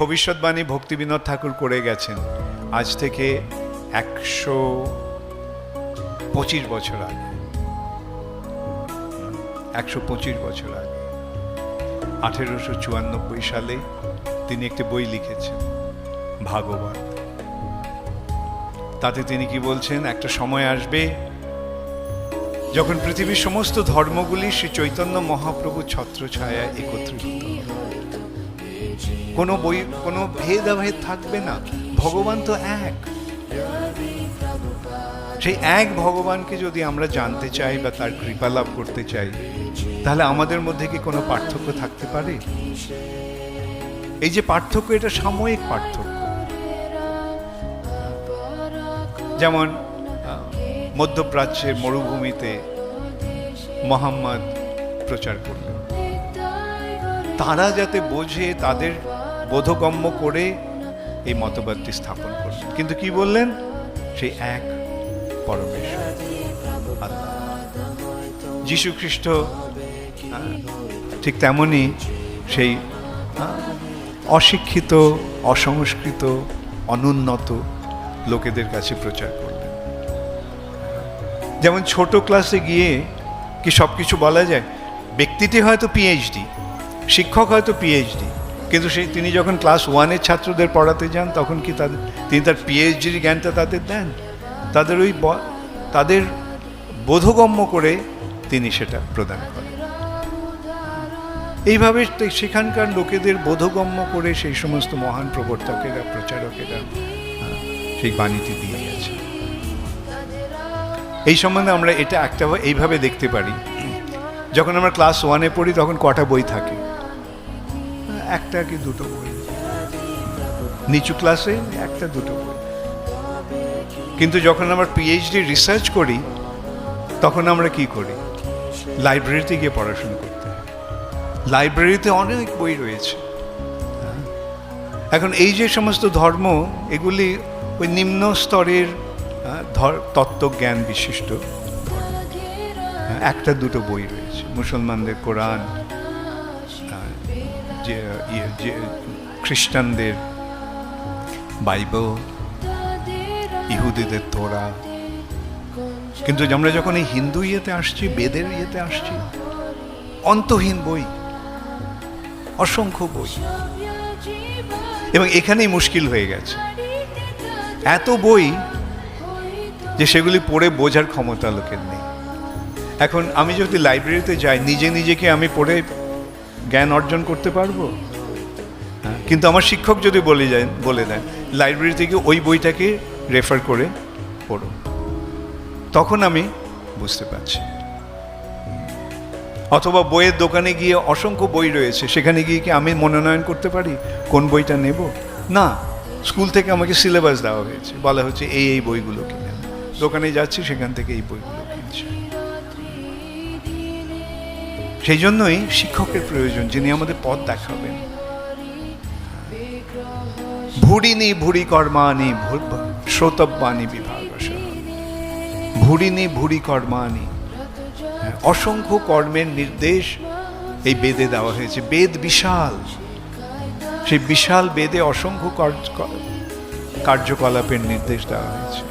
ভবিষ্যৎবাণী ভক্তিবিনোদ ঠাকুর করে গেছেন আজ থেকে 125 বছর আগে। 125 বছর আগে 1894 সালে তিনি একটি বই লিখেছেন ভাগবত। তাতে তিনি কি বলছেন, একটা সময় আসবে যখন পৃথিবীর সমস্ত ধর্মগুলি শ্রী চৈতন্য মহাপ্রভুর ছত্রছায়ায় একত্রিত হবে। কোনো ভেদাভেদ থাকবে না, ভগবান তো এক। সেই এক ভগবানকে যদি আমরা জানতে চাই বা তার কৃপা লাভ করতে চাই, তাহলে আমাদের মধ্যে কি কোনো পার্থক্য থাকতে পারে? এই যে পার্থক্য, এটা সাময়িক পার্থক্য। যেমন মধ্যপ্রাচ্যের মরুভূমিতে মোহাম্মদ প্রচার করলেন, তারা যাতে বোঝে তাদের বোধগম্য করে এই মতবাদটি স্থাপন করলেন। কিন্তু কি বললেন? সেই এক পরমেশ্বর আল্লাহ। যীশু খ্রিস্ট ঠিক তেমনই সেই অশিক্ষিত, অসংস্কৃত, অনুন্নত লোকেদের কাছে প্রচার করলেন। যেমন ছোট ক্লাসে গিয়ে কি সব কিছু বলা যায়? ব্যক্তিটি হয়তো পিএইচডি, শিক্ষক হয়তো পিএইচডি, কিন্তু তিনি যখন ক্লাস 1-এর ছাত্রদের পড়াতে যান, তখন কি তিনি তার পিএইচডির জ্ঞানটা তাদের দেন? তাদের বোধগম্য করে তিনি সেটা প্রদান করেন। এইভাবে সেখানকার লোকেদের বোধগম্য করে সেই সমস্ত মহান প্রবর্তকেরা, প্রচারকেরা সেই বাণীটি দিয়ে গেছে। এই সম্বন্ধে আমরা এটা একটা এইভাবে দেখতে পারি, যখন আমরা ক্লাস 1-এ পড়ি তখন কটা বই থাকে? একটা কি দুটো বই। নিচু ক্লাসে একটা দুটো বই। কিন্তু যখন আমরা পিএইচডি রিসার্চ করি, তখন আমরা কি করি? লাইব্রেরিতে গিয়ে পড়াশোনা করতে হয়। লাইব্রেরিতে অনেক বই রয়েছে। এখন এই যে সমস্ত ধর্ম, এগুলি ওই নিম্ন স্তরের তত্ত্বজ্ঞান বিশিষ্ট ধর্ম। একটা দুটো বই রয়েছে। মুসলমানদের কোরআন, যে খ্রিস্টানদের বাইবেল, ইহুদিদের তোরা। কিন্তু আমরা যখন এই হিন্দু ইয়েতে আসছি, বেদের ইয়েতে আসছি, অন্তহীন বই, অসংখ্য বই। এবং এখানেই মুশকিল হয়ে গেছে, এত বই যে সেগুলি পড়ে বোঝার ক্ষমতা লোকের নেই। এখন আমি যদি লাইব্রেরিতে যাই, নিজেকে আমি পড়ে জ্ঞান অর্জন করতে পারবো? কিন্তু আমার শিক্ষক যদি বলে দেন লাইব্রেরি থেকে ওই বইটাকে রেফার করে পড়ো, তখন আমি বুঝতে পারছি। অথবা বইয়ের দোকানে গিয়ে অসংখ্য বই রয়েছে, সেখানে গিয়ে কি আমি মনোনয়ন করতে পারি কোন বইটা নেব? না, স্কুল থেকে আমাকে সিলেবাস দেওয়া হয়েছে, বলা হচ্ছে এই বইগুলো কিনে। দোকানে যাচ্ছি, সেখান থেকে এই বইগুলো কিনছি। সেই জন্যই শিক্ষকের প্রয়োজন, যিনি আমাদের পথ দেখাবেন। ভুরিনি ভুরি কর্মানি শ্রোতব্যানি বিভাগশঃ। ভুরিনি ভুরি কর্মানি, অসংখ্য কর্মের নির্দেশ এই বেদে দেওয়া হয়েছে। বেদ বিশাল, সেই বিশাল বেদে অসংখ্য কার্যকলাপের নির্দেশ দেওয়া হয়েছে।